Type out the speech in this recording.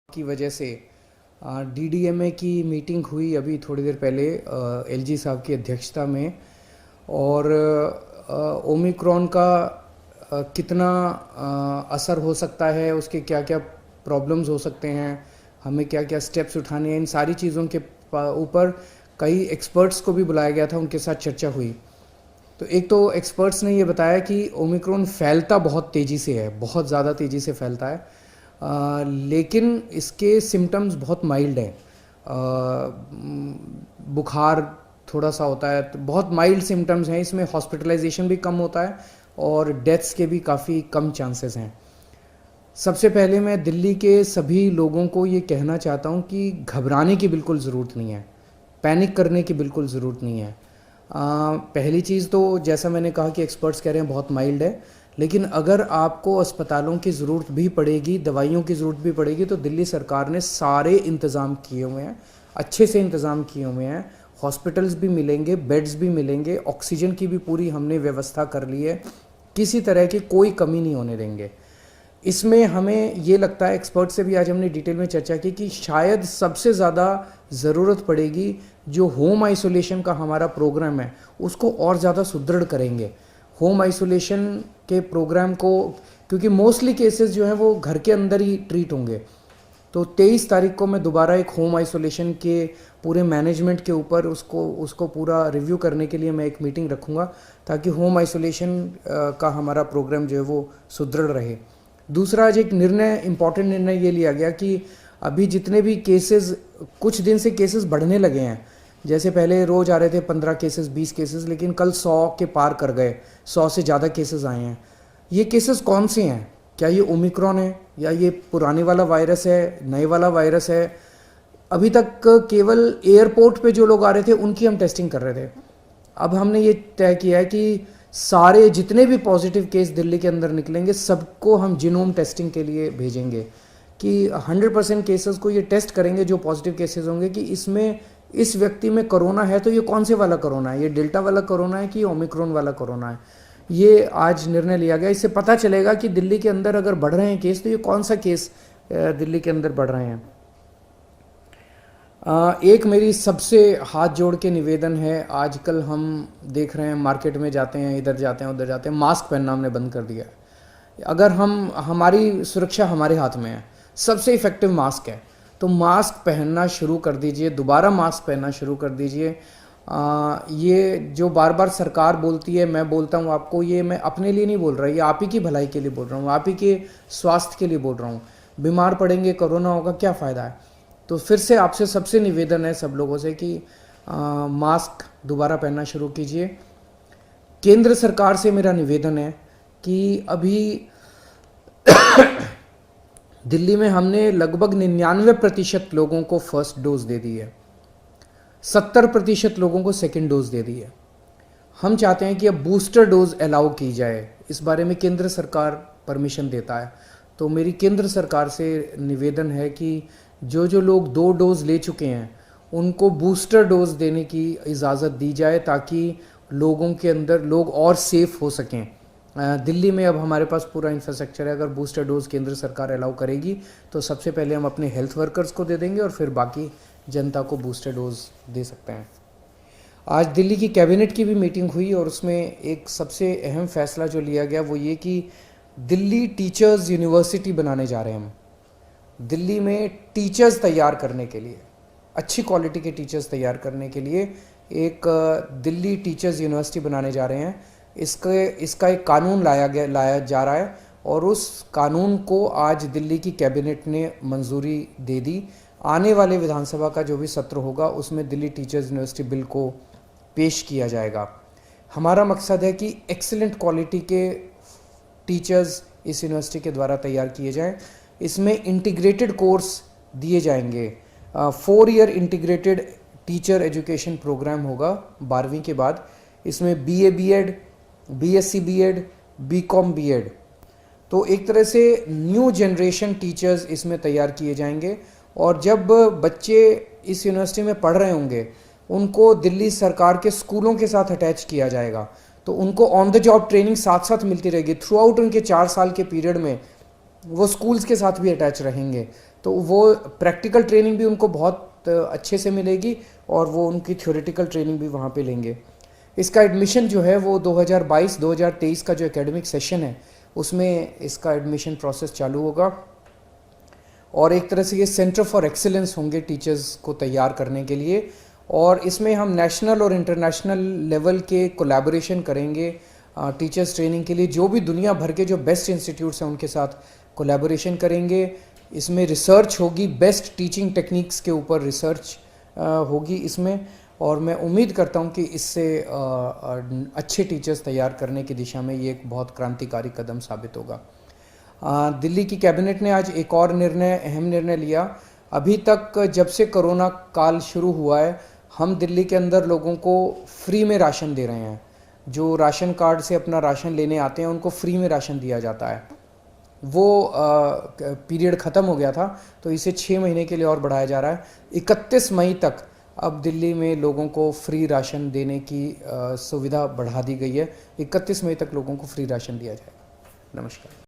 की वजह से डीडीएमए की मीटिंग हुई अभी थोड़ी देर पहले एलजी साहब की अध्यक्षता में। और ओमिक्रॉन का कितना असर हो सकता है, उसके क्या क्या प्रॉब्लम्स हो सकते हैं, हमें क्या क्या स्टेप्स उठाने हैं, इन सारी चीज़ों के ऊपर कई एक्सपर्ट्स को भी बुलाया गया था, उनके साथ चर्चा हुई। तो एक तो एक्सपर्ट्स ने ये बताया कि ओमिक्रॉन फैलता बहुत तेज़ी से है, बहुत ज़्यादा तेज़ी से फैलता है, लेकिन इसके सिम्टम्स बहुत माइल्ड हैं। बुखार थोड़ा सा होता है, तो बहुत माइल्ड सिम्टम्स हैं, इसमें हॉस्पिटलाइजेशन भी कम होता है और डेथ्स के भी काफ़ी कम चांसेस हैं। सबसे पहले मैं दिल्ली के सभी लोगों को ये कहना चाहता हूँ कि घबराने की बिल्कुल ज़रूरत नहीं है, पैनिक करने की बिल्कुल ज़रूरत नहीं है। पहली चीज़ तो जैसा मैंने कहा कि एक्सपर्ट्स कह रहे हैं बहुत माइल्ड है, लेकिन अगर आपको अस्पतालों की ज़रूरत भी पड़ेगी, दवाइयों की ज़रूरत भी पड़ेगी, तो दिल्ली सरकार ने सारे इंतज़ाम किए हुए हैं, अच्छे से इंतज़ाम किए हुए हैं। हॉस्पिटल्स भी मिलेंगे, बेड्स भी मिलेंगे, ऑक्सीजन की भी पूरी हमने व्यवस्था कर ली है, किसी तरह की कोई कमी नहीं होने देंगे। इसमें हमें ये लगता है, एक्सपर्ट से भी आज हमने डिटेल में चर्चा की, कि शायद सबसे ज़्यादा ज़रूरत पड़ेगी जो होम आइसोलेशन का हमारा प्रोग्राम है उसको और ज़्यादा सुदृढ़ करेंगे। होम आइसोलेशन के प्रोग्राम को, क्योंकि मोस्टली केसेस जो हैं वो घर के अंदर ही ट्रीट होंगे, तो 23 तारीख को मैं दोबारा एक होम आइसोलेशन के पूरे मैनेजमेंट के ऊपर उसको पूरा रिव्यू करने के लिए मैं एक मीटिंग रखूँगा, ताकि होम आइसोलेशन का हमारा प्रोग्राम जो है वो सुदृढ़ रहे। दूसरा, आज एक निर्णय, इम्पॉर्टेंट निर्णय ये लिया गया कि अभी जितने भी केसेस, कुछ दिन से केसेस बढ़ने लगे हैं, जैसे पहले रोज़ आ रहे थे 15 केसेस, 20 केसेस, लेकिन कल 100 के पार कर गए, 100 से ज़्यादा केसेस आए हैं। ये केसेस कौन से हैं? क्या ये ओमिक्रॉन है, या ये पुराने वाला वायरस है, नए वाला वायरस है? अभी तक केवल एयरपोर्ट पे जो लोग आ रहे थे उनकी हम टेस्टिंग कर रहे थे। अब हमने ये तय किया है कि सारे जितने भी पॉजिटिव केस दिल्ली के अंदर निकलेंगे सबको हम जीनोम टेस्टिंग के लिए भेजेंगे, कि 100% केसेस को ये टेस्ट करेंगे जो पॉजिटिव केसेस होंगे, कि इसमें इस व्यक्ति में कोरोना है तो ये कौन से वाला कोरोना है, ये डेल्टा वाला कोरोना है कि ओमिक्रॉन वाला कोरोना है। ये आज निर्णय लिया गया। इससे पता चलेगा कि दिल्ली के अंदर अगर बढ़ रहे हैं केस, तो ये कौन सा केस दिल्ली के अंदर बढ़ रहे हैं। एक मेरी सबसे हाथ जोड़ के निवेदन है, आजकल हम देख रहे हैं मार्केट में जाते हैं, इधर जाते हैं उधर जाते हैं, मास्क पहनना हमने बंद कर दिया है। अगर हमारी सुरक्षा हमारे हाथ में है, सबसे इफ़ेक्टिव मास्क है, तो मास्क पहनना शुरू कर दीजिए, दोबारा मास्क पहनना शुरू कर दीजिए। ये जो बार बार सरकार बोलती है, मैं बोलता हूँ आपको, ये मैं अपने लिए नहीं बोल रहा, ये आप ही की भलाई के लिए बोल रहा हूँ, आप ही के स्वास्थ्य के लिए बोल रहा हूँ। बीमार पड़ेंगे, कोरोना होगा, क्या फ़ायदा है? तो फिर से आपसे सबसे निवेदन है सब लोगों से कि मास्क दोबारा पहनना शुरू कीजिए। केंद्र सरकार से मेरा निवेदन है कि अभी दिल्ली में हमने लगभग 99% लोगों को फर्स्ट डोज दे दी है, 70% लोगों को सेकेंड डोज दे दी है। हम चाहते हैं कि अब बूस्टर डोज अलाउ की जाए, इस बारे में केंद्र सरकार परमिशन देता है। तो मेरी केंद्र सरकार से निवेदन है कि जो जो लोग 2 डोज ले चुके हैं उनको बूस्टर डोज देने की इजाज़त दी जाए, ताकि लोगों के अंदर लोग और सेफ हो सकें। दिल्ली में अब हमारे पास पूरा इंफ्रास्ट्रक्चर है, अगर बूस्टर डोज केंद्र सरकार अलाउ करेगी तो सबसे पहले हम अपने हेल्थ वर्कर्स को दे देंगे और फिर बाकी जनता को बूस्टर डोज दे सकते हैं। आज दिल्ली की कैबिनेट की भी मीटिंग हुई और उसमें एक सबसे अहम फैसला जो लिया गया वो ये कि दिल्ली टीचर्स यूनिवर्सिटी बनाने जा रहे हैं हम। दिल्ली में टीचर्स तैयार करने के लिए, अच्छी क्वालिटी के टीचर्स तैयार करने के लिए एक दिल्ली टीचर्स यूनिवर्सिटी बनाने जा रहे हैं। इसका एक कानून लाया जा रहा है और उस कानून को आज दिल्ली की कैबिनेट ने मंजूरी दे दी। आने वाले विधानसभा का जो भी सत्र होगा उसमें दिल्ली टीचर्स यूनिवर्सिटी बिल को पेश किया जाएगा। हमारा मकसद है कि एक्सीलेंट क्वालिटी के टीचर्स इस यूनिवर्सिटी के द्वारा तैयार किए जाएं। इसमें इंटीग्रेटेड कोर्स दिए जाएंगे, 4 year integrated teacher education program होगा 12वीं के बाद। इसमें BA BEd, BSc BEd, BCom BEd, तो एक तरह से न्यू जनरेशन टीचर्स इसमें तैयार किए जाएंगे। और जब बच्चे इस यूनिवर्सिटी में पढ़ रहे होंगे उनको दिल्ली सरकार के स्कूलों के साथ अटैच किया जाएगा, तो उनको ऑन द जॉब ट्रेनिंग साथ साथ मिलती रहेगी। थ्रू आउट उनके 4 साल के पीरियड में वो स्कूल्स के साथ भी अटैच रहेंगे, तो वो प्रैक्टिकल ट्रेनिंग भी उनको बहुत अच्छे से मिलेगी और वो उनकी थ्योरेटिकल ट्रेनिंग भी वहाँ पे लेंगे। इसका एडमिशन जो है वो 2022-2023 का जो एकेडमिक सेशन है उसमें इसका एडमिशन प्रोसेस चालू होगा, और एक तरह से ये सेंटर फॉर एक्सीलेंस होंगे टीचर्स को तैयार करने के लिए। और इसमें हम नेशनल और इंटरनेशनल लेवल के कोलैबोरेशन करेंगे टीचर्स ट्रेनिंग के लिए। जो भी दुनिया भर के जो बेस्ट इंस्टीट्यूट्स हैं उनके साथ कोलैबोरेशन करेंगे। इसमें रिसर्च होगी, बेस्ट टीचिंग टेक्निक्स के ऊपर रिसर्च होगी इसमें, और मैं उम्मीद करता हूँ कि इससे अच्छे टीचर्स तैयार करने की दिशा में ये एक बहुत क्रांतिकारी कदम साबित होगा। दिल्ली की कैबिनेट ने आज एक और अहम निर्णय लिया। अभी तक जब से कोरोना काल शुरू हुआ है, हम दिल्ली के अंदर लोगों को फ्री में राशन दे रहे हैं। जो राशन कार्ड से अपना राशन लेने आते हैं उनको फ्री में राशन दिया जाता है। वो पीरियड ख़त्म हो गया था, तो इसे 6 महीने के लिए और बढ़ाया जा रहा है। 31 मई तक अब दिल्ली में लोगों को फ्री राशन देने की सुविधा बढ़ा दी गई है। 31 मई तक लोगों को फ्री राशन दिया जाएगा। नमस्कार।